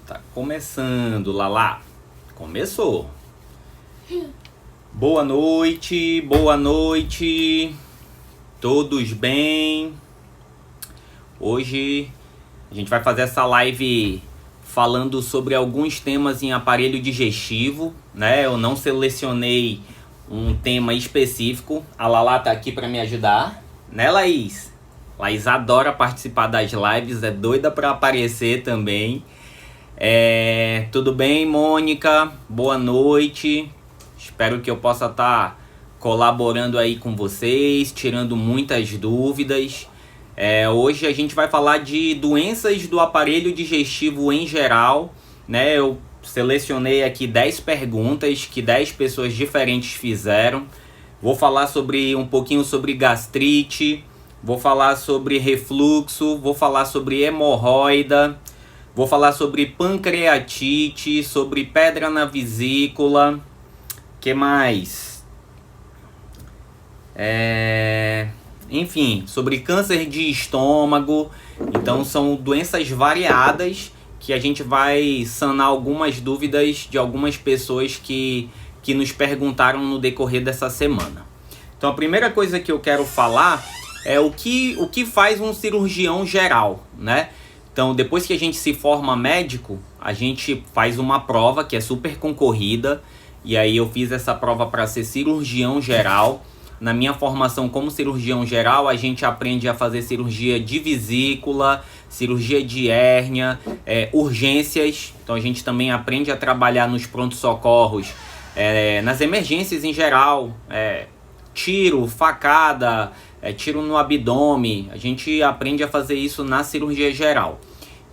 Tá começando, Lala. Começou. Boa noite, boa noite. Todos bem? Hoje a gente vai fazer essa live falando sobre alguns temas em aparelho digestivo, né? Eu não selecionei um tema específico. A Lala tá aqui para me ajudar, né, Laís? Laís adora participar das lives, é doida para aparecer também. Tudo bem, Mônica? Boa noite. Espero que eu possa estar colaborando aí com vocês, tirando muitas dúvidas. Hoje a gente vai falar de doenças do aparelho digestivo em geral, né? Eu selecionei aqui 10 perguntas que 10 pessoas diferentes fizeram. Vou falar um pouquinho sobre gastrite, vou falar sobre refluxo, vou falar sobre hemorroida, vou falar sobre pancreatite, sobre pedra na vesícula. Que mais? Enfim, sobre câncer de estômago. Então são doenças variadas que a gente vai sanar algumas dúvidas de algumas pessoas que nos perguntaram no decorrer dessa semana. Então a primeira coisa que eu quero falar é o que faz um cirurgião geral, né? Então, depois que a gente se forma médico, a gente faz uma prova que é super concorrida. E aí eu fiz essa prova para ser cirurgião geral. Na minha formação como cirurgião geral, a gente aprende a fazer cirurgia de vesícula, cirurgia de hérnia, urgências. Então a gente também aprende a trabalhar nos prontos-socorros, nas emergências em geral, tiro, facada, tiro no abdômen. A gente aprende a fazer isso na cirurgia geral.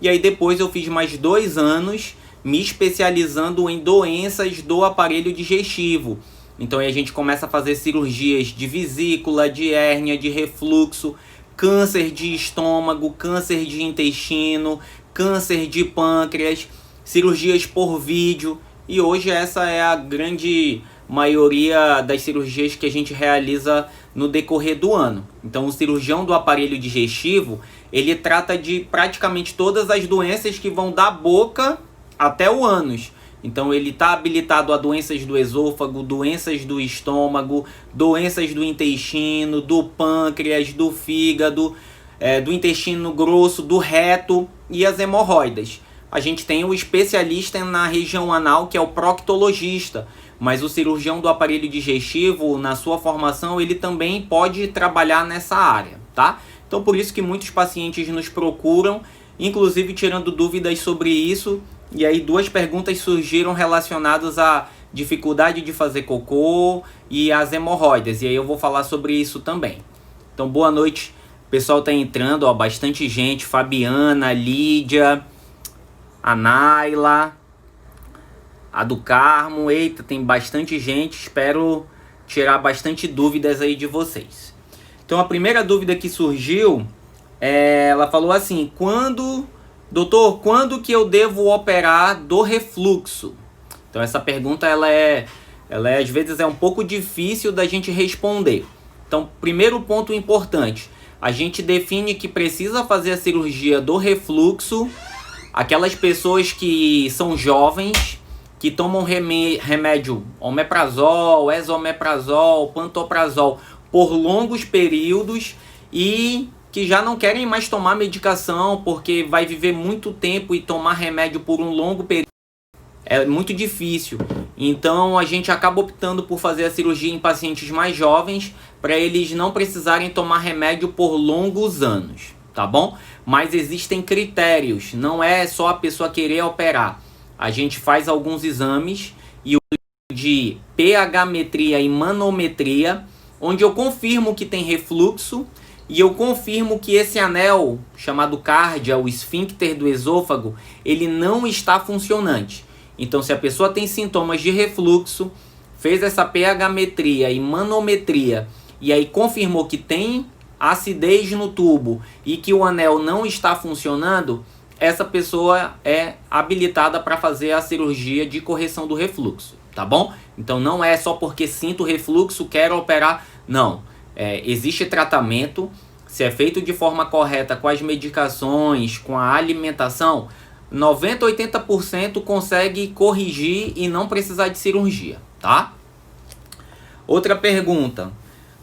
E aí depois eu fiz mais 2 anos me especializando em doenças do aparelho digestivo. Então aí a gente começa a fazer cirurgias de vesícula, de hérnia, de refluxo, câncer de estômago, câncer de intestino, câncer de pâncreas, cirurgias por vídeo. E hoje essa é a grande maioria das cirurgias que a gente realiza no decorrer do ano. Então o cirurgião do aparelho digestivo, ele trata de praticamente todas as doenças que vão da boca até o ânus. Então ele está habilitado a doenças do esôfago, doenças do estômago, doenças do intestino, do pâncreas, do fígado, do intestino grosso, do reto e as hemorroidas. A gente tem o especialista na região anal, que é o proctologista, mas o cirurgião do aparelho digestivo, na sua formação, ele também pode trabalhar nessa área, tá? Então por isso que muitos pacientes nos procuram, inclusive tirando dúvidas sobre isso. E aí 2 perguntas surgiram relacionadas à dificuldade de fazer cocô e às hemorroidas. E aí eu vou falar sobre isso também. Então boa noite, o pessoal tá entrando, ó, bastante gente. Fabiana, Lídia, a Naila, a do Carmo. Eita, tem bastante gente. Espero tirar bastante dúvidas aí de vocês. Então a primeira dúvida que surgiu, ela falou assim: doutor, quando que eu devo operar do refluxo? Então essa pergunta ela às vezes é um pouco difícil da gente responder. Então, primeiro ponto importante, a gente define que precisa fazer a cirurgia do refluxo aquelas pessoas que são jovens, que tomam remédio omeprazol, esomeprazol, pantoprazol por longos períodos e que já não querem mais tomar medicação porque vai viver muito tempo e tomar remédio por um longo período é muito difícil. Então a gente acaba optando por fazer a cirurgia em pacientes mais jovens para eles não precisarem tomar remédio por longos anos, tá bom? Mas existem critérios, não é só a pessoa querer operar. A gente faz alguns exames e o de pH-metria e manometria, onde eu confirmo que tem refluxo. E eu confirmo que esse anel, chamado cárdia, o esfíncter do esôfago, ele não está funcionante. Então, se a pessoa tem sintomas de refluxo, fez essa pH-metria e manometria, e aí confirmou que tem acidez no tubo e que o anel não está funcionando, essa pessoa é habilitada para fazer a cirurgia de correção do refluxo, tá bom? Então, não é só porque sinto refluxo, quero operar, não. Existe tratamento, se é feito de forma correta com as medicações, com a alimentação, 90, 80% consegue corrigir e não precisar de cirurgia, tá? Outra pergunta.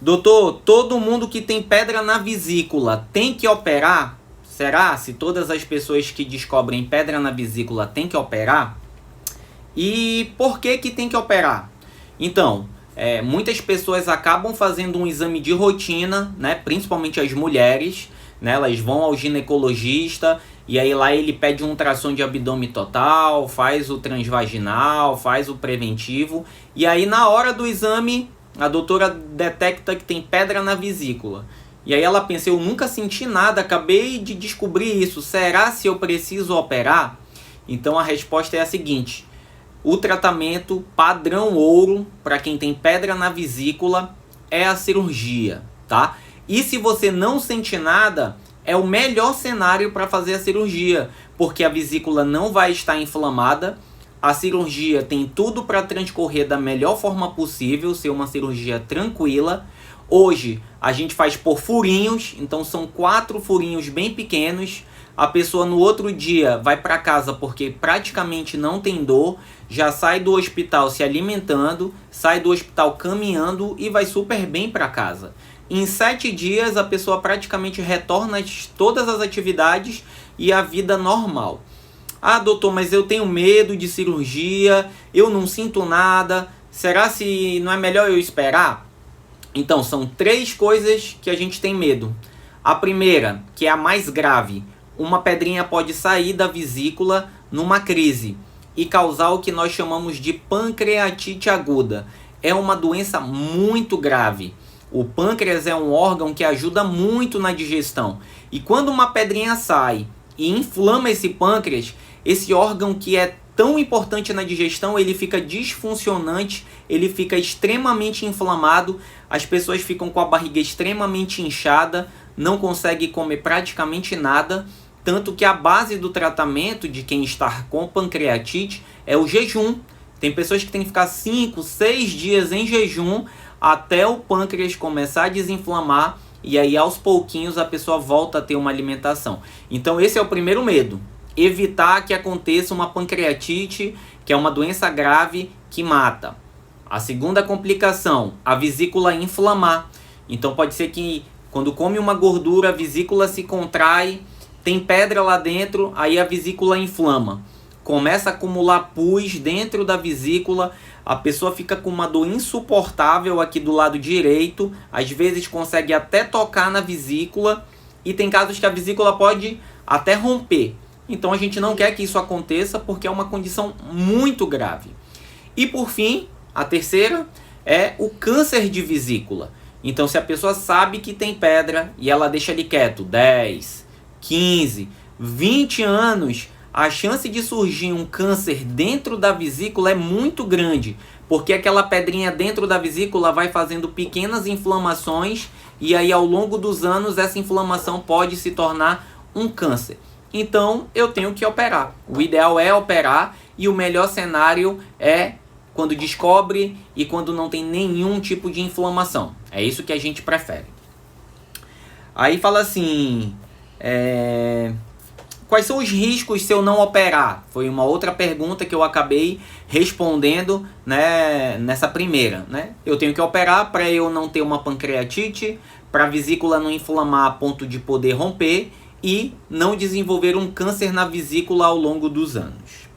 Doutor, todo mundo que tem pedra na vesícula tem que operar? Será? Se todas as pessoas que descobrem pedra na vesícula têm que operar? E por que que tem que operar? Então, muitas pessoas acabam fazendo um exame de rotina, né? Principalmente as mulheres, né? Elas vão ao ginecologista e aí lá ele pede um ultrassom de abdômen total, faz o transvaginal, faz o preventivo. E aí na hora do exame, a doutora detecta que tem pedra na vesícula. E aí ela pensa, eu nunca senti nada, acabei de descobrir isso. Será se eu preciso operar? Então a resposta é a seguinte. O tratamento padrão ouro para quem tem pedra na vesícula é a cirurgia, tá? E se você não sente nada, é o melhor cenário para fazer a cirurgia, porque a vesícula não vai estar inflamada, a cirurgia tem tudo para transcorrer da melhor forma possível, ser uma cirurgia tranquila. Hoje a gente faz por furinhos, então são 4 furinhos bem pequenos. A pessoa no outro dia vai para casa porque praticamente não tem dor, já sai do hospital se alimentando, sai do hospital caminhando e vai super bem para casa. Em 7 dias a pessoa praticamente retorna todas as atividades e a vida normal. Ah, doutor, mas eu tenho medo de cirurgia, eu não sinto nada, será se não é melhor eu esperar? Então, são 3 coisas que a gente tem medo. A primeira, que é a mais grave, uma pedrinha pode sair da vesícula numa crise e causar o que nós chamamos de pancreatite aguda. É uma doença muito grave. O pâncreas é um órgão que ajuda muito na digestão. E quando uma pedrinha sai e inflama esse pâncreas, esse órgão que é tão importante na digestão, ele fica disfuncionante, ele fica extremamente inflamado, as pessoas ficam com a barriga extremamente inchada, não conseguem comer praticamente nada, tanto que a base do tratamento de quem está com pancreatite é o jejum. Tem pessoas que têm que ficar 5, 6 dias em jejum até o pâncreas começar a desinflamar e aí aos pouquinhos a pessoa volta a ter uma alimentação. Então esse é o primeiro medo. Evitar que aconteça uma pancreatite, que é uma doença grave que mata. A segunda complicação, a vesícula inflamar. Então pode ser que quando come uma gordura, a vesícula se contrai, tem pedra lá dentro, aí a vesícula inflama. Começa a acumular pus dentro da vesícula, a pessoa fica com uma dor insuportável aqui do lado direito, às vezes consegue até tocar na vesícula, e tem casos que a vesícula pode até romper. Então a gente não quer que isso aconteça porque é uma condição muito grave. E por fim, a terceira é o câncer de vesícula. Então se a pessoa sabe que tem pedra e ela deixa ali quieto 10, 15, 20 anos, a chance de surgir um câncer dentro da vesícula é muito grande, porque aquela pedrinha dentro da vesícula vai fazendo pequenas inflamações e aí ao longo dos anos essa inflamação pode se tornar um câncer. Então eu tenho que operar. O ideal é operar e o melhor cenário é quando descobre e quando não tem nenhum tipo de inflamação. É isso que a gente prefere. Aí fala assim, quais são os riscos se eu não operar? Foi uma outra pergunta que eu acabei respondendo, né, nessa primeira. Né? Eu tenho que operar para eu não ter uma pancreatite, para a vesícula não inflamar a ponto de poder romper e não desenvolver um câncer na vesícula ao longo dos anos.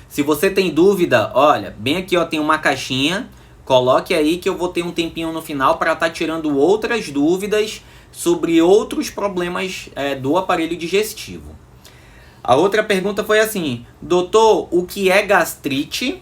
Se você tem dúvida, olha, bem aqui ó, tem uma caixinha, coloque aí que eu vou ter um tempinho no final para estar tirando outras dúvidas sobre outros problemas do aparelho digestivo. A outra pergunta foi assim, doutor, o que é gastrite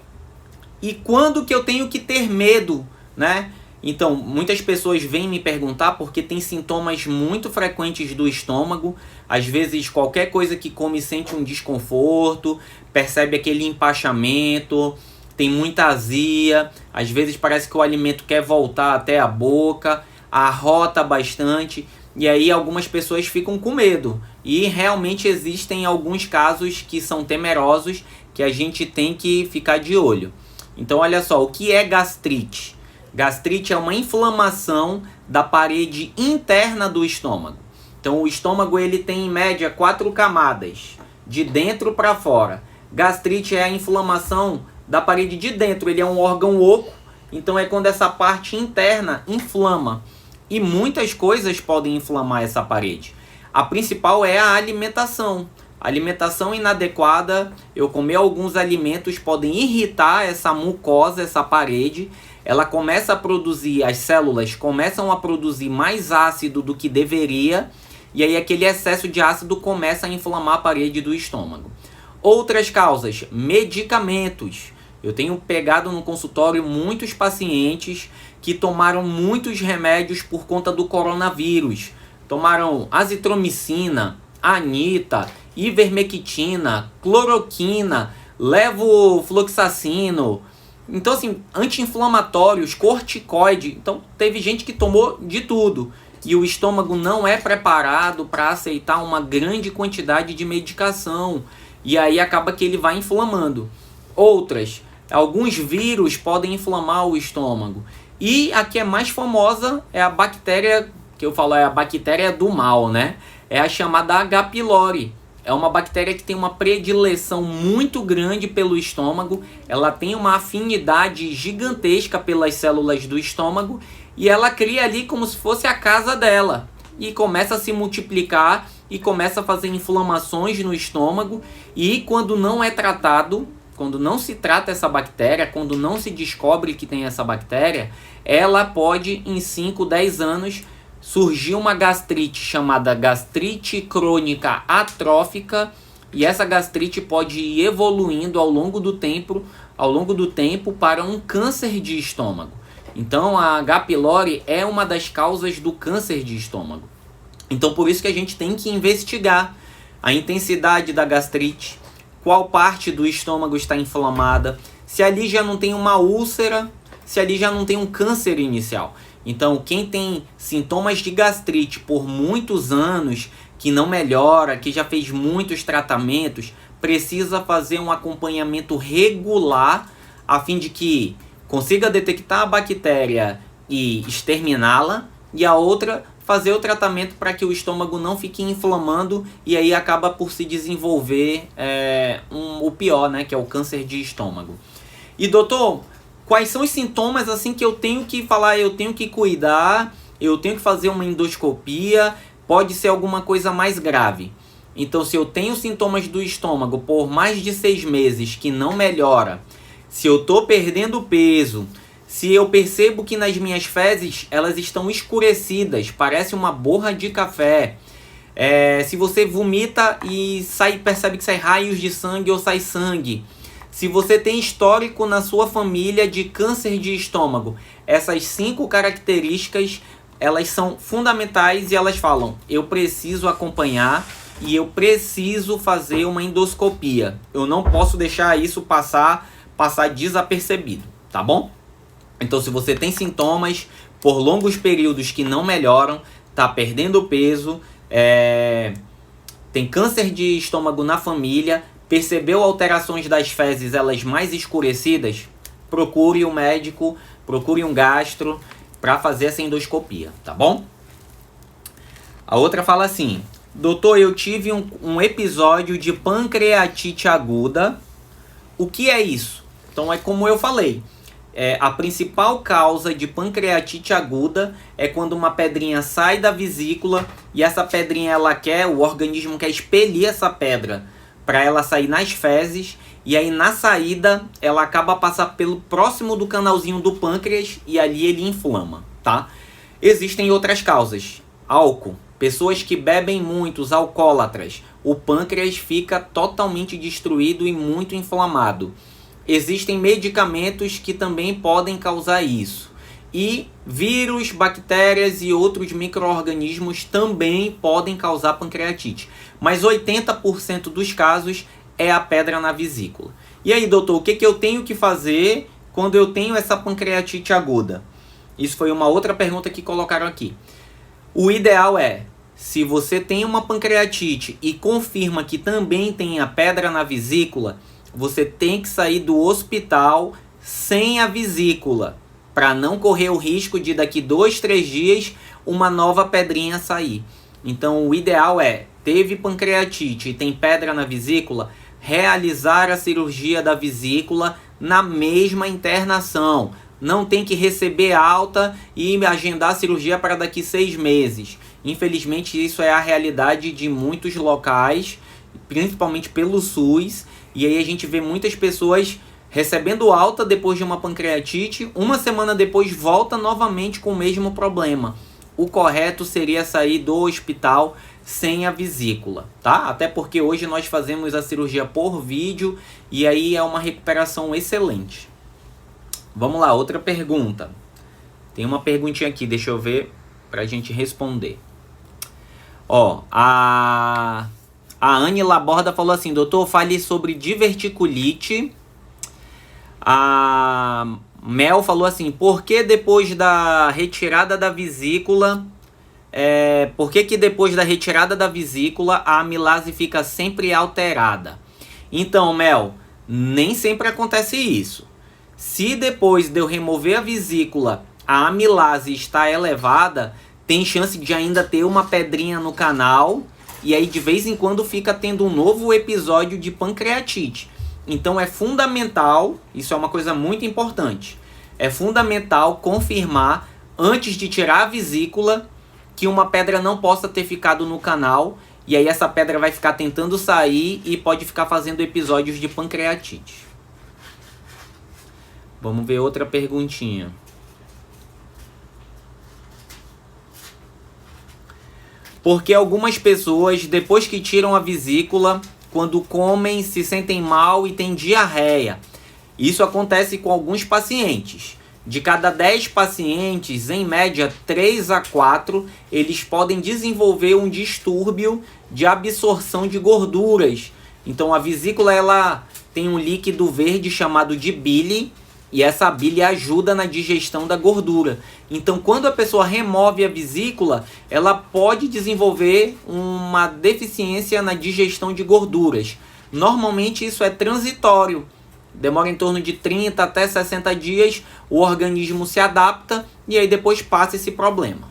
e quando que eu tenho que ter medo, né? Então, muitas pessoas vêm me perguntar porque tem sintomas muito frequentes do estômago. Às vezes, qualquer coisa que come sente um desconforto, percebe aquele empachamento, tem muita azia. Às vezes, parece que o alimento quer voltar até a boca, arrota bastante. E aí, algumas pessoas ficam com medo. E realmente existem alguns casos que são temerosos que a gente tem que ficar de olho. Então, olha só, o que é gastrite? Gastrite é uma inflamação da parede interna do estômago. Então o estômago ele tem em média 4 camadas de dentro para fora. Gastrite é a inflamação da parede de dentro, ele é um órgão oco, então é quando essa parte interna inflama. E muitas coisas podem inflamar essa parede. A principal é a alimentação. Alimentação inadequada, eu comer alguns alimentos podem irritar essa mucosa, essa parede. Ela começa a produzir, as células começam a produzir mais ácido do que deveria. E aí aquele excesso de ácido começa a inflamar a parede do estômago. Outras causas, medicamentos. Eu tenho pegado no consultório muitos pacientes que tomaram muitos remédios por conta do coronavírus. Tomaram azitromicina, anita, ivermectina, cloroquina, levofloxacino. Então, assim, anti-inflamatórios, corticoide. Então, teve gente que tomou de tudo. E o estômago não é preparado para aceitar uma grande quantidade de medicação. E aí acaba que ele vai inflamando. Outras, alguns vírus podem inflamar o estômago. E a que é mais famosa é a bactéria, que eu falo é a bactéria do mal, né? É a chamada H. pylori. É uma bactéria que tem uma predileção muito grande pelo estômago. Ela tem uma afinidade gigantesca pelas células do estômago. E ela cria ali como se fosse a casa dela. E começa a se multiplicar e começa a fazer inflamações no estômago. E quando não é tratado, quando não se trata essa bactéria, quando não se descobre que tem essa bactéria, ela pode, em 5, 10 anos, surgir uma gastrite chamada gastrite crônica atrófica. E essa gastrite pode ir evoluindo ao longo do tempo para um câncer de estômago. Então a H. pylori é uma das causas do câncer de estômago. Então por isso que a gente tem que investigar a intensidade da gastrite, qual parte do estômago está inflamada, se ali já não tem uma úlcera, se ali já não tem um câncer inicial. Então quem tem sintomas de gastrite por muitos anos, que não melhora, que já fez muitos tratamentos, precisa fazer um acompanhamento regular a fim de que consiga detectar a bactéria e exterminá-la, e a outra fazer o tratamento para que o estômago não fique inflamando e aí acaba por se desenvolver o pior, né, que é o câncer de estômago. E doutor, quais são os sintomas assim que eu tenho que falar, eu tenho que cuidar, eu tenho que fazer uma endoscopia, pode ser alguma coisa mais grave? Então se eu tenho sintomas do estômago por mais de 6 meses que não melhora, se eu estou perdendo peso, se eu percebo que nas minhas fezes elas estão escurecidas, parece uma borra de café, se você vomita e percebe que sai raios de sangue ou sai sangue, se você tem histórico na sua família de câncer de estômago, essas 5 características elas são fundamentais e elas falam, eu preciso acompanhar e eu preciso fazer uma endoscopia. Eu não posso deixar isso passar desapercebido, tá bom? Então se você tem sintomas por longos períodos que não melhoram, tá perdendo peso, tem câncer de estômago na família, percebeu alterações das fezes, elas mais escurecidas, procure um médico, procure um gastro para fazer essa endoscopia, tá bom? A outra fala assim, doutor, eu tive um episódio de pancreatite aguda, o que é isso? Então é como eu falei, a principal causa de pancreatite aguda é quando uma pedrinha sai da vesícula e essa pedrinha o organismo quer expelir essa pedra para ela sair nas fezes e aí na saída ela acaba passando pelo próximo do canalzinho do pâncreas e ali ele inflama, tá? Existem outras causas, álcool, pessoas que bebem muito, os alcoólatras, o pâncreas fica totalmente destruído e muito inflamado. Existem medicamentos que também podem causar isso. E vírus, bactérias e outros micro-organismos também podem causar pancreatite. Mas 80% dos casos é a pedra na vesícula. E aí, doutor, o que eu tenho que fazer quando eu tenho essa pancreatite aguda? Isso foi uma outra pergunta que colocaram aqui. O ideal se você tem uma pancreatite e confirma que também tem a pedra na vesícula, você tem que sair do hospital sem a vesícula, para não correr o risco de daqui 2, 3 dias uma nova pedrinha sair. Então o ideal teve pancreatite e tem pedra na vesícula, realizar a cirurgia da vesícula na mesma internação. Não tem que receber alta e agendar a cirurgia para daqui 6 meses. Infelizmente, isso é a realidade de muitos locais, principalmente pelo SUS. E aí a gente vê muitas pessoas recebendo alta depois de uma pancreatite, uma semana depois volta novamente com o mesmo problema. O correto seria sair do hospital sem a vesícula, tá? Até porque hoje nós fazemos a cirurgia por vídeo e aí é uma recuperação excelente. Vamos lá, outra pergunta. Tem uma perguntinha aqui, deixa eu ver pra gente responder. Ó, a Anne Laborda falou assim: doutor, fale sobre diverticulite. A Mel falou assim: por que depois da retirada da vesícula, por que depois da retirada da vesícula a amilase fica sempre alterada? Então, Mel, nem sempre acontece isso. Se depois de eu remover a vesícula a amilase está elevada, tem chance de ainda ter uma pedrinha no canal e aí de vez em quando fica tendo um novo episódio de pancreatite. Então é fundamental, isso é uma coisa muito importante, é fundamental confirmar antes de tirar a vesícula que uma pedra não possa ter ficado no canal e aí essa pedra vai ficar tentando sair e pode ficar fazendo episódios de pancreatite. Vamos ver outra perguntinha. Porque algumas pessoas, depois que tiram a vesícula, quando comem, se sentem mal e têm diarreia. Isso acontece com alguns pacientes. De cada 10 pacientes, em média 3 a 4, eles podem desenvolver um distúrbio de absorção de gorduras. Então a vesícula ela tem um líquido verde chamado de bile, e essa bile ajuda na digestão da gordura. Então, quando a pessoa remove a vesícula, ela pode desenvolver uma deficiência na digestão de gorduras. Normalmente, isso é transitório. Demora em torno de 30 até 60 dias, o organismo se adapta e aí depois passa esse problema.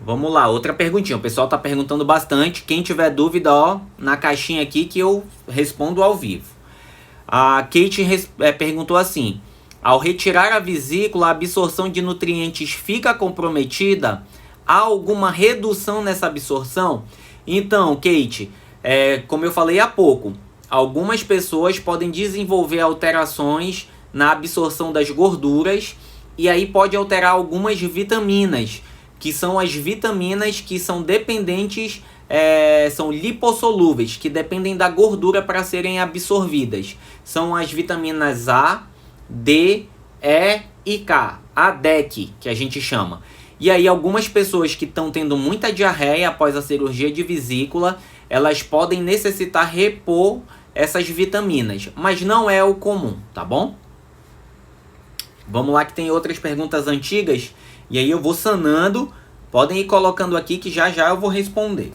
Vamos lá, outra perguntinha. O pessoal está perguntando bastante. Quem tiver dúvida, ó, na caixinha aqui que eu respondo ao vivo. A Kate perguntou assim: ao retirar a vesícula, a absorção de nutrientes fica comprometida? Há alguma redução nessa absorção? Então, Kate, como eu falei há pouco, algumas pessoas podem desenvolver alterações na absorção das gorduras e aí pode alterar algumas vitaminas, que são as vitaminas que são dependentes, são lipossolúveis, que dependem da gordura para serem absorvidas. São as vitaminas A, D, E e K, a DEC, que a gente chama. E aí algumas pessoas que estão tendo muita diarreia após a cirurgia de vesícula, elas podem necessitar repor essas vitaminas, mas não é o comum, tá bom? Vamos lá que tem outras perguntas antigas, e aí eu vou sanando, podem ir colocando aqui que já já eu vou responder.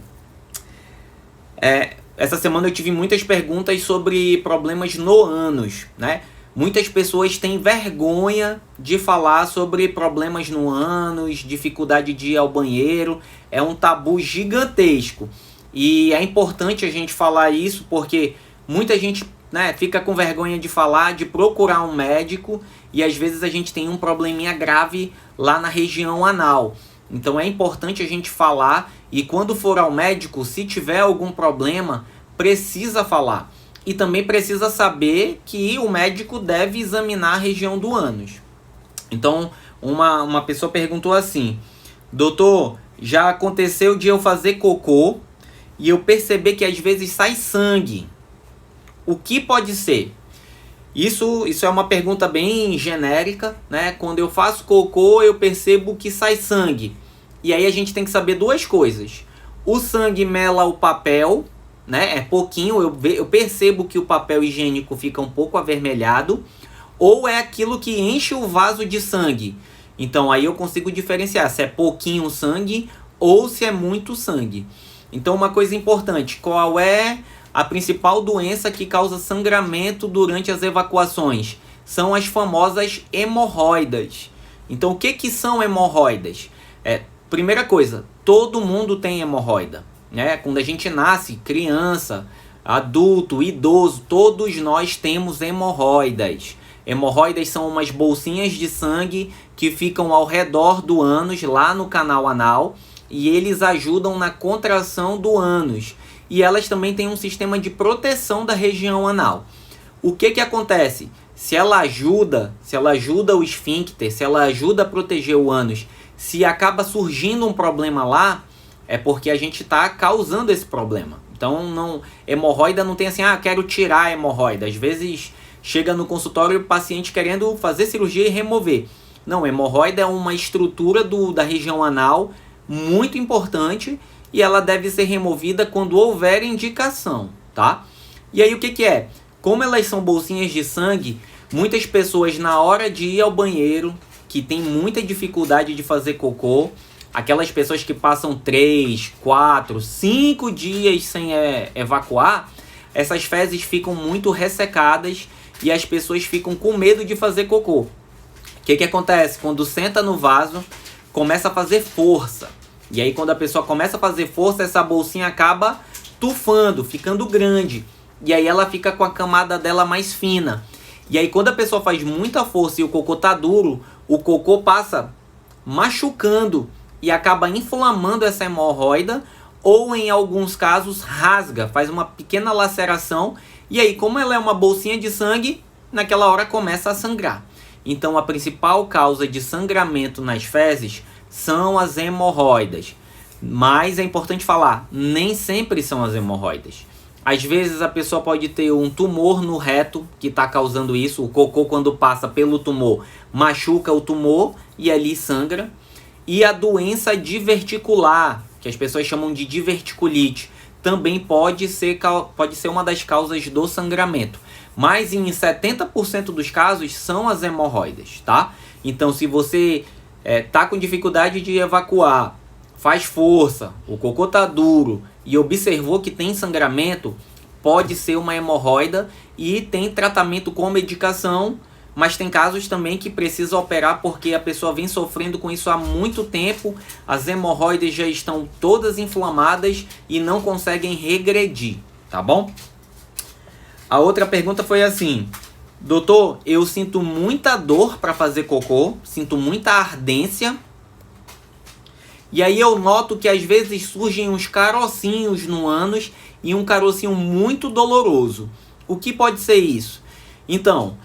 Essa semana eu tive muitas perguntas sobre problemas no ânus, né? Muitas pessoas têm vergonha de falar sobre problemas no ânus, dificuldade de ir ao banheiro, é um tabu gigantesco. E é importante a gente falar isso porque muita gente, né, fica com vergonha de falar, de procurar um médico e às vezes a gente tem um probleminha grave lá na região anal. Então é importante a gente falar e quando for ao médico, se tiver algum problema, precisa falar. E também precisa saber que o médico deve examinar a região do ânus. Então, uma pessoa perguntou assim: doutor, já aconteceu de eu fazer cocô e eu perceber que às vezes sai sangue. O que pode ser? Isso é uma pergunta bem genérica, né? Quando eu faço cocô, eu percebo que sai sangue. E aí a gente tem que saber duas coisas. O sangue mela o papel, né? É pouquinho, eu percebo que o papel higiênico fica um pouco avermelhado, ou é aquilo que enche o vaso de sangue. Então aí eu consigo diferenciar se é pouquinho sangue ou se é muito sangue. Então uma coisa importante, qual é a principal doença que causa sangramento durante as evacuações? São as famosas hemorroidas. Então o que são hemorroidas? Primeira coisa, todo mundo tem hemorroida, né? Quando a gente nasce, criança, adulto, idoso, todos nós temos hemorroidas. Hemorroidas são umas bolsinhas de sangue que ficam ao redor do ânus, lá no canal anal, e eles ajudam na contração do ânus. E elas também têm um sistema de proteção da região anal. O que acontece? Se ela ajuda o esfíncter, se ela ajuda a proteger o ânus, se acaba surgindo um problema lá, é porque a gente está causando esse problema. Então, hemorroida não tem assim, quero tirar a hemorroida. Às vezes chega no consultório o paciente querendo fazer cirurgia e remover. Não, hemorroida é uma estrutura da região anal muito importante e ela deve ser removida quando houver indicação, tá? E aí o que é? Como elas são bolsinhas de sangue, muitas pessoas na hora de ir ao banheiro, que tem muita dificuldade de fazer cocô, aquelas pessoas que passam 3, 4, 5 dias sem evacuar, essas fezes ficam muito ressecadas e as pessoas ficam com medo de fazer cocô. O que acontece? Quando senta no vaso, começa a fazer força. E aí quando a pessoa começa a fazer força, essa bolsinha acaba tufando, ficando grande. E aí ela fica com a camada dela mais fina. E aí quando a pessoa faz muita força e o cocô tá duro, o cocô passa machucando e acaba inflamando essa hemorroida, ou em alguns casos rasga, faz uma pequena laceração, e aí como ela é uma bolsinha de sangue, naquela hora começa a sangrar. Então a principal causa de sangramento nas fezes são as hemorroidas. Mas é importante falar, nem sempre são as hemorroidas. Às vezes a pessoa pode ter um tumor no reto que está causando isso. O cocô, quando passa pelo tumor, machuca o tumor e ali sangra. E a doença diverticular, que as pessoas chamam de diverticulite, também pode ser uma das causas do sangramento. Mas em 70% dos casos são as hemorroidas, tá? Então se você tá com dificuldade de evacuar, faz força, o cocô tá duro e observou que tem sangramento, pode ser uma hemorroida e tem tratamento com medicação, mas tem casos também que precisa operar porque a pessoa vem sofrendo com isso há muito tempo, as hemorroidas já estão todas inflamadas e não conseguem regredir, tá bom? A outra pergunta foi assim: doutor, eu sinto muita dor para fazer cocô, sinto muita ardência, e aí eu noto que às vezes surgem uns carocinhos no ânus e um carocinho muito doloroso. O que pode ser isso? Então,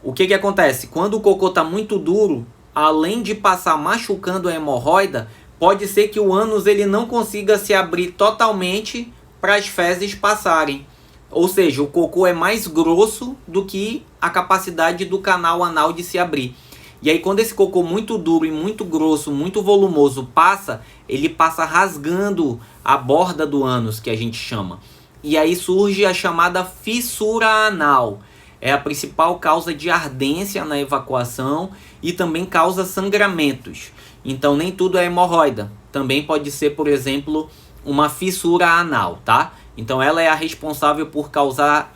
o que acontece? Quando o cocô está muito duro, além de passar machucando a hemorroida, pode ser que o ânus ele não consiga se abrir totalmente para as fezes passarem. Ou seja, o cocô é mais grosso do que a capacidade do canal anal de se abrir. E aí quando esse cocô muito duro e muito grosso, muito volumoso passa, ele passa rasgando a borda do ânus, que a gente chama. E aí surge a chamada fissura anal. É a principal causa de ardência na evacuação e também causa sangramentos. Então nem tudo é hemorroida. Também pode ser, por exemplo, uma fissura anal, tá? Então ela é a responsável por causar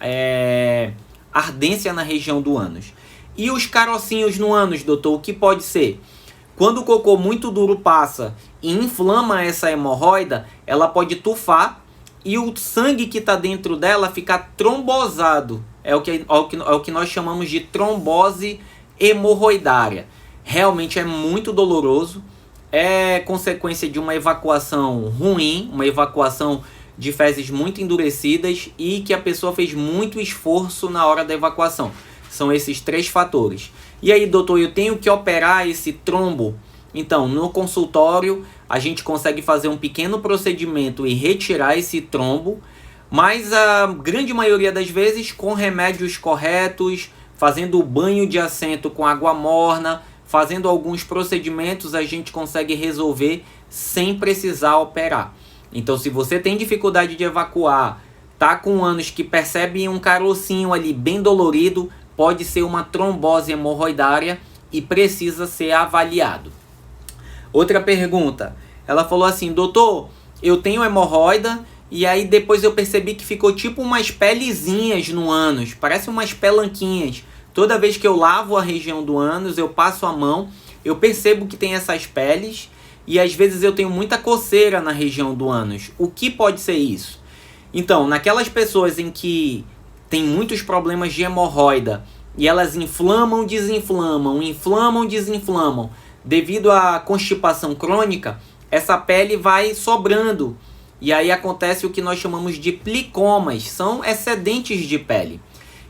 ardência na região do ânus. E os carocinhos no ânus, doutor, o que pode ser? Quando o cocô muito duro passa e inflama essa hemorroida, ela pode tufar e o sangue que está dentro dela ficar trombosado. É o que nós chamamos de trombose hemorroidária. Realmente é muito doloroso. É consequência de uma evacuação ruim, uma evacuação de fezes muito endurecidas e que a pessoa fez muito esforço na hora da evacuação. São esses 3 fatores. E aí, doutor, eu tenho que operar esse trombo? Então, no consultório, a gente consegue fazer um pequeno procedimento e retirar esse trombo, mas a grande maioria das vezes com remédios corretos, fazendo o banho de assento com água morna, fazendo alguns procedimentos, a gente consegue resolver sem precisar operar. Então, se você tem dificuldade de evacuar, tá com ânus que percebe um carocinho ali bem dolorido, pode ser uma trombose hemorroidária e precisa ser avaliado. Outra pergunta, ela falou assim: doutor, eu tenho hemorroida e aí depois eu percebi que ficou tipo umas pelezinhas no ânus, parece umas pelanquinhas. Toda vez que eu lavo a região do ânus, eu passo a mão, eu percebo que tem essas peles e às vezes eu tenho muita coceira na região do ânus. O que pode ser isso? Então, naquelas pessoas em que tem muitos problemas de hemorroida e elas inflamam, desinflamam, inflamam, desinflamam, devido à constipação crônica, essa pele vai sobrando. E aí acontece o que nós chamamos de plicomas, são excedentes de pele.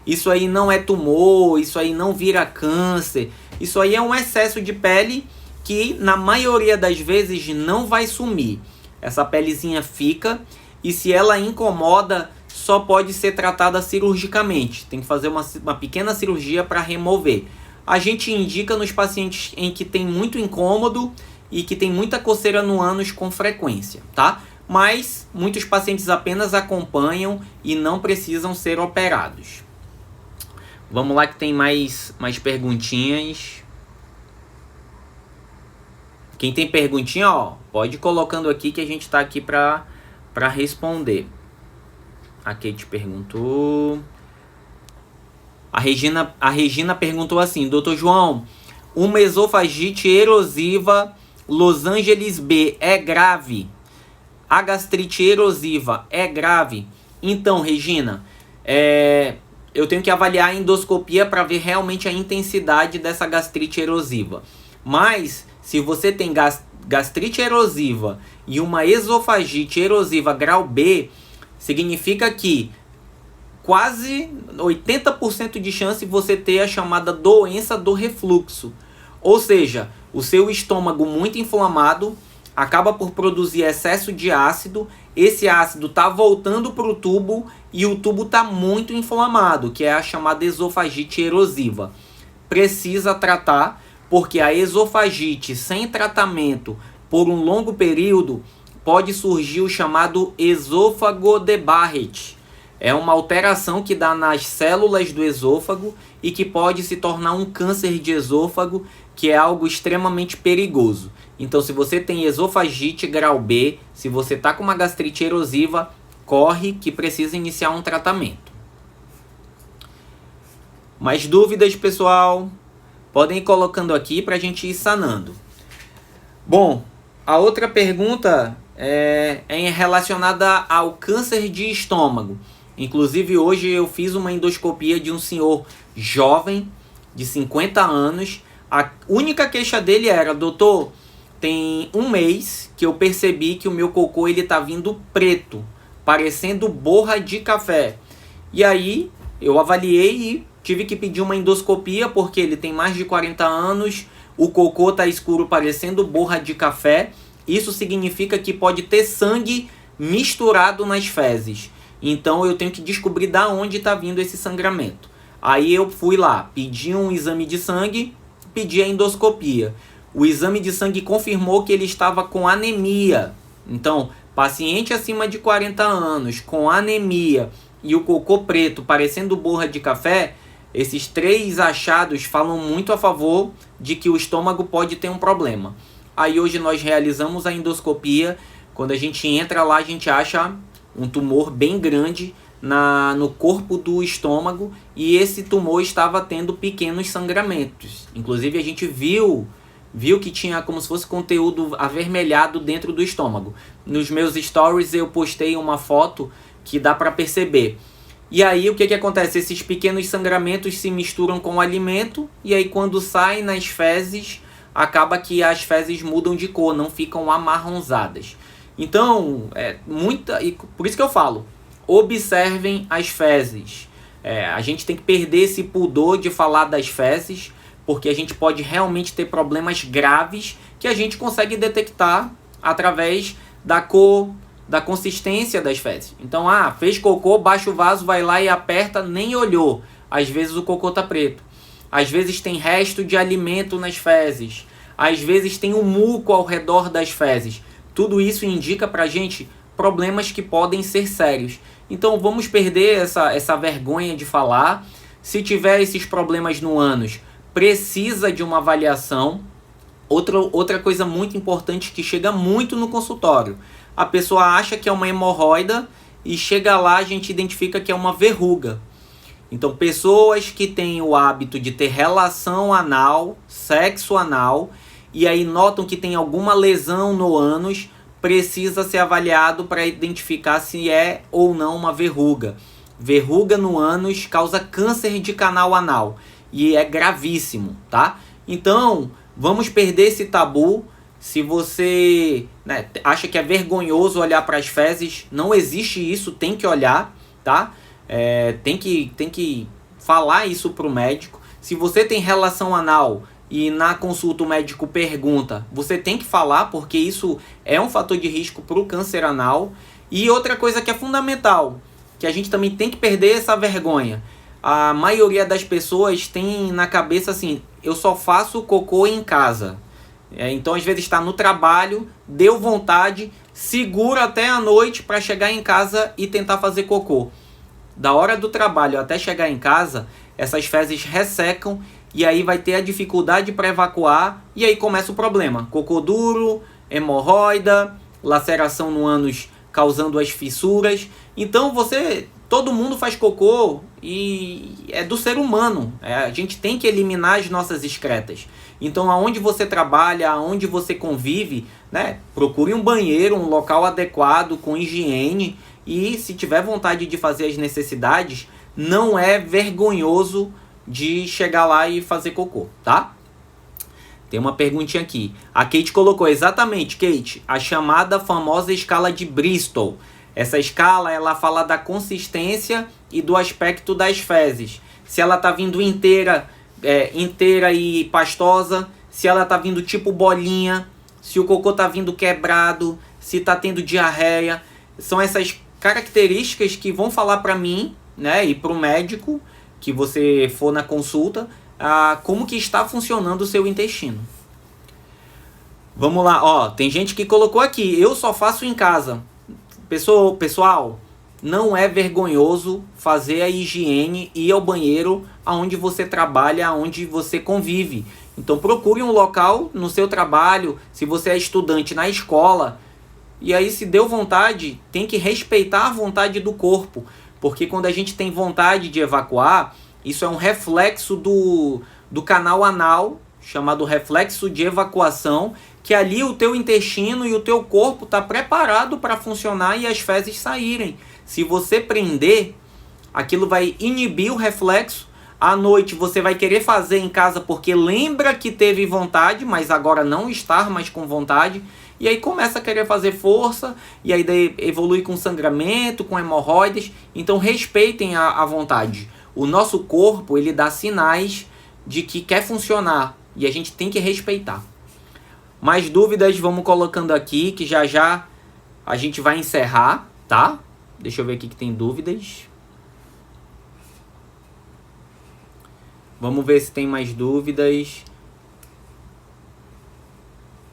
Isso aí não é tumor, isso aí não vira câncer, isso aí é um excesso de pele que na maioria das vezes não vai sumir. Essa pelezinha fica e se ela incomoda, só pode ser tratada cirurgicamente. Tem que fazer uma pequena cirurgia para remover. A gente indica nos pacientes em que tem muito incômodo e que tem muita coceira no ânus com frequência, tá? Mas muitos pacientes apenas acompanham e não precisam ser operados. Vamos lá que tem mais perguntinhas. Quem tem perguntinha, ó, pode ir colocando aqui que a gente tá aqui para responder. A Kate perguntou. A Regina perguntou assim: Dr. João, uma esofagite erosiva Los Angeles B é grave? A gastrite erosiva é grave? Então, Regina, eu tenho que avaliar a endoscopia para ver realmente a intensidade dessa gastrite erosiva. Mas, se você tem gastrite erosiva e uma esofagite erosiva grau B, significa que quase 80% de chance de você ter a chamada doença do refluxo. Ou seja, o seu estômago muito inflamado acaba por produzir excesso de ácido, esse ácido está voltando para o tubo e o tubo está muito inflamado, que é a chamada esofagite erosiva. Precisa tratar, porque a esofagite sem tratamento por um longo período pode surgir o chamado esôfago de Barrett. É uma alteração que dá nas células do esôfago e que pode se tornar um câncer de esôfago, que é algo extremamente perigoso. Então, se você tem esofagite grau B, se você está com uma gastrite erosiva, corre que precisa iniciar um tratamento. Mais dúvidas, pessoal? Podem ir colocando aqui para a gente ir sanando. Bom, a outra pergunta é relacionada ao câncer de estômago. Inclusive, hoje eu fiz uma endoscopia de um senhor jovem, de 50 anos. A única queixa dele era: doutor, tem um mês que eu percebi que o meu cocô ele tá vindo preto, parecendo borra de café. E aí eu avaliei e tive que pedir uma endoscopia porque ele tem mais de 40 anos, o cocô tá escuro parecendo borra de café. Isso significa que pode ter sangue misturado nas fezes. Então eu tenho que descobrir da onde está vindo esse sangramento. Aí eu fui lá, pedi um exame de sangue, pedi a endoscopia. O exame de sangue confirmou que ele estava com anemia. Então, paciente acima de 40 anos, com anemia e o cocô preto parecendo borra de café, esses 3 achados falam muito a favor de que o estômago pode ter um problema. Aí hoje nós realizamos a endoscopia. Quando a gente entra lá, a gente acha um tumor bem grande no corpo do estômago, e esse tumor estava tendo pequenos sangramentos. Inclusive a gente viu que tinha como se fosse conteúdo avermelhado dentro do estômago. Nos meus stories eu postei uma foto que dá para perceber. E aí o que acontece? Esses pequenos sangramentos se misturam com o alimento, e aí quando saem nas fezes, acaba que as fezes mudam de cor, não ficam amarronzadas. Então, e por isso que eu falo, observem as fezes. A gente tem que perder esse pudor de falar das fezes, porque a gente pode realmente ter problemas graves que a gente consegue detectar através da cor, da consistência das fezes. Então, fez cocô, baixa o vaso, vai lá e aperta, nem olhou. Às vezes o cocô tá preto. Às vezes tem resto de alimento nas fezes. Às vezes tem um muco ao redor das fezes. Tudo isso indica pra gente problemas que podem ser sérios. Então vamos perder essa vergonha de falar. Se tiver esses problemas no ânus, precisa de uma avaliação. Outra coisa muito importante que chega muito no consultório. A pessoa acha que é uma hemorroida e chega lá, a gente identifica que é uma verruga. Então pessoas que têm o hábito de ter relação anal, sexo anal, e aí notam que tem alguma lesão no ânus, precisa ser avaliado para identificar se é ou não uma verruga. Verruga no ânus causa câncer de canal anal e é gravíssimo, tá? Então, vamos perder esse tabu. Se você, né, acha que é vergonhoso olhar para as fezes, não existe isso, tem que olhar, tá? Tem que falar isso para o médico. Se você tem relação anal e na consulta o médico pergunta, você tem que falar, porque isso é um fator de risco para o câncer anal. E outra coisa que é fundamental, que a gente também tem que perder essa vergonha. A maioria das pessoas tem na cabeça assim, eu só faço cocô em casa. Então às vezes está no trabalho, deu vontade, segura até a noite para chegar em casa e tentar fazer cocô. Da hora do trabalho até chegar em casa, essas fezes ressecam e aí vai ter a dificuldade para evacuar e aí começa o problema. Cocô duro, hemorroida, laceração no ânus causando as fissuras. Então todo mundo faz cocô e é do ser humano. A gente tem que eliminar as nossas excretas. Então aonde você trabalha, aonde você convive, né, procure um banheiro, um local adequado, com higiene. E se tiver vontade de fazer as necessidades, não é vergonhoso de chegar lá e fazer cocô, tá? Tem uma perguntinha aqui. A Kate colocou, exatamente, Kate, a chamada famosa escala de Bristol. Essa escala, ela fala da consistência e do aspecto das fezes. Se ela tá vindo inteira e pastosa, se ela tá vindo tipo bolinha, se o cocô tá vindo quebrado, se tá tendo diarreia. São essas características que vão falar para mim, né, e para o médico que você for na consulta, como que está funcionando o seu intestino. Vamos lá, ó, tem gente que colocou aqui, eu só faço em casa. Pessoal, não é vergonhoso fazer a higiene e ir ao banheiro aonde você trabalha, aonde você convive. Então procure um local no seu trabalho, se você é estudante na escola. E aí, se deu vontade, tem que respeitar a vontade do corpo. Porque quando a gente tem vontade de evacuar, isso é um reflexo do canal anal, chamado reflexo de evacuação, que ali o teu intestino e o teu corpo está preparado para funcionar e as fezes saírem. Se você prender, aquilo vai inibir o reflexo. À noite você vai querer fazer em casa porque lembra que teve vontade, mas agora não está mais com vontade. E aí começa a querer fazer força, e aí evolui com sangramento, com hemorroidas. Então respeitem a vontade. O nosso corpo, ele dá sinais de que quer funcionar, e a gente tem que respeitar. Mais dúvidas, vamos colocando aqui, que já já a gente vai encerrar, tá? Deixa eu ver aqui que tem dúvidas. Vamos ver se tem mais dúvidas.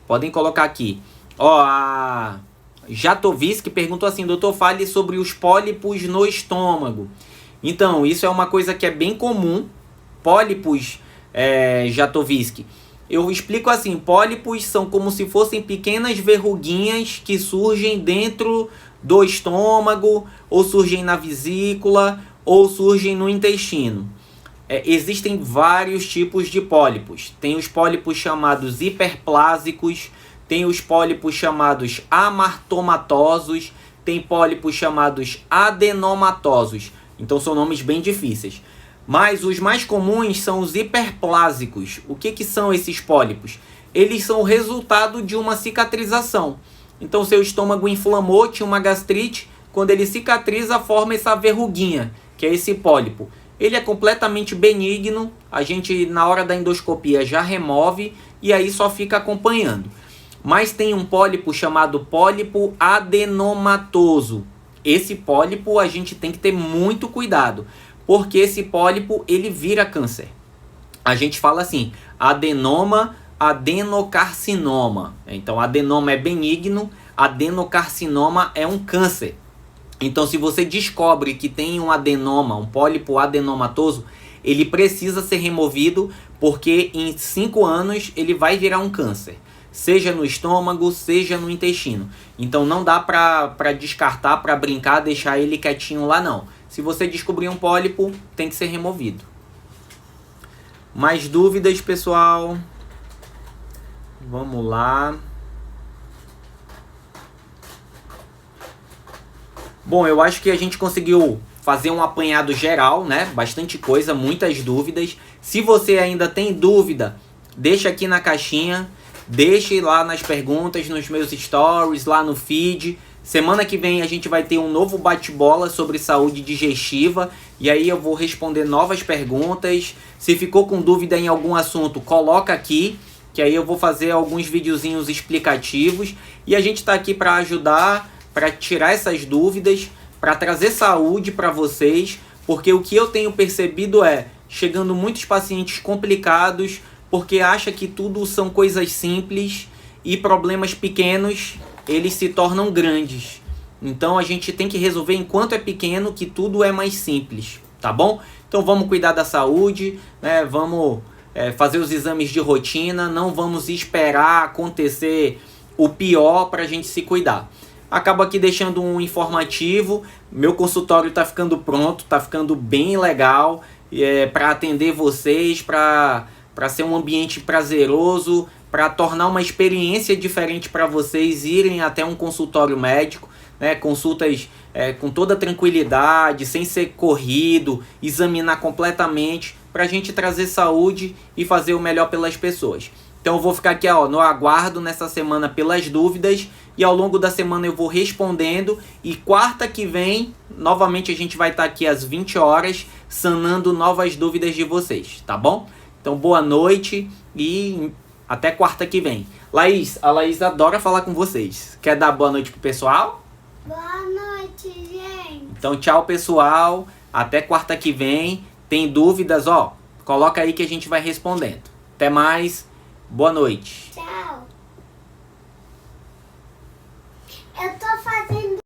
Podem colocar aqui. Ó, a Jatoviski perguntou assim, doutor, fale sobre os pólipos no estômago. Então, isso é uma coisa que é bem comum. Pólipos, Jatoviski. Eu explico assim, pólipos são como se fossem pequenas verruguinhas que surgem dentro do estômago, ou surgem na vesícula, ou surgem no intestino. Existem vários tipos de pólipos. Tem os pólipos chamados hiperplásicos, tem os pólipos chamados amartomatosos, tem pólipos chamados adenomatosos. Então são nomes bem difíceis. Mas os mais comuns são os hiperplásicos. O que são esses pólipos? Eles são o resultado de uma cicatrização. Então seu estômago inflamou, tinha uma gastrite, quando ele cicatriza forma essa verruguinha, que é esse pólipo. Ele é completamente benigno, a gente na hora da endoscopia já remove e aí só fica acompanhando. Mas tem um pólipo chamado pólipo adenomatoso. Esse pólipo a gente tem que ter muito cuidado, porque esse pólipo ele vira câncer. A gente fala assim, adenoma, adenocarcinoma. Então adenoma é benigno, adenocarcinoma é um câncer. Então se você descobre que tem um adenoma, um pólipo adenomatoso, ele precisa ser removido, porque em 5 anos ele vai virar um câncer. Seja no estômago, seja no intestino. Então não dá para descartar, para brincar, deixar ele quietinho lá não. Se você descobrir um pólipo, tem que ser removido. Mais dúvidas, pessoal? Vamos lá. Bom, eu acho que a gente conseguiu fazer um apanhado geral, né? Bastante coisa, muitas dúvidas. Se você ainda tem dúvida, deixa aqui na caixinha, deixe lá nas perguntas, nos meus stories, lá no feed. Semana que vem a gente vai ter um novo bate-bola sobre saúde digestiva e aí eu vou responder novas perguntas. Se ficou com dúvida em algum assunto, coloca aqui, que aí eu vou fazer alguns videozinhos explicativos e a gente está aqui para ajudar, para tirar essas dúvidas, para trazer saúde para vocês, porque o que eu tenho percebido é chegando muitos pacientes complicados porque acha que tudo são coisas simples e problemas pequenos eles se tornam grandes. Então a gente tem que resolver enquanto é pequeno, que tudo é mais simples, tá bom? Então vamos cuidar da saúde, né? Vamos fazer os exames de rotina, não vamos esperar acontecer o pior para a gente se cuidar. Acabo aqui deixando um informativo, meu consultório está ficando pronto, está ficando bem legal para atender vocês, para ser um ambiente prazeroso, para tornar uma experiência diferente para vocês irem até um consultório médico, né? Consultas com toda tranquilidade, sem ser corrido, examinar completamente, para a gente trazer saúde e fazer o melhor pelas pessoas. Então eu vou ficar aqui no aguardo nessa semana pelas dúvidas e ao longo da semana eu vou respondendo e quarta que vem, novamente a gente vai estar aqui às 20 horas sanando novas dúvidas de vocês, tá bom? Então boa noite e até quarta que vem. A Laís adora falar com vocês. Quer dar boa noite pro pessoal? Boa noite, gente. Então tchau, pessoal. Até quarta que vem. Tem dúvidas, coloca aí que a gente vai respondendo. Até mais. Boa noite.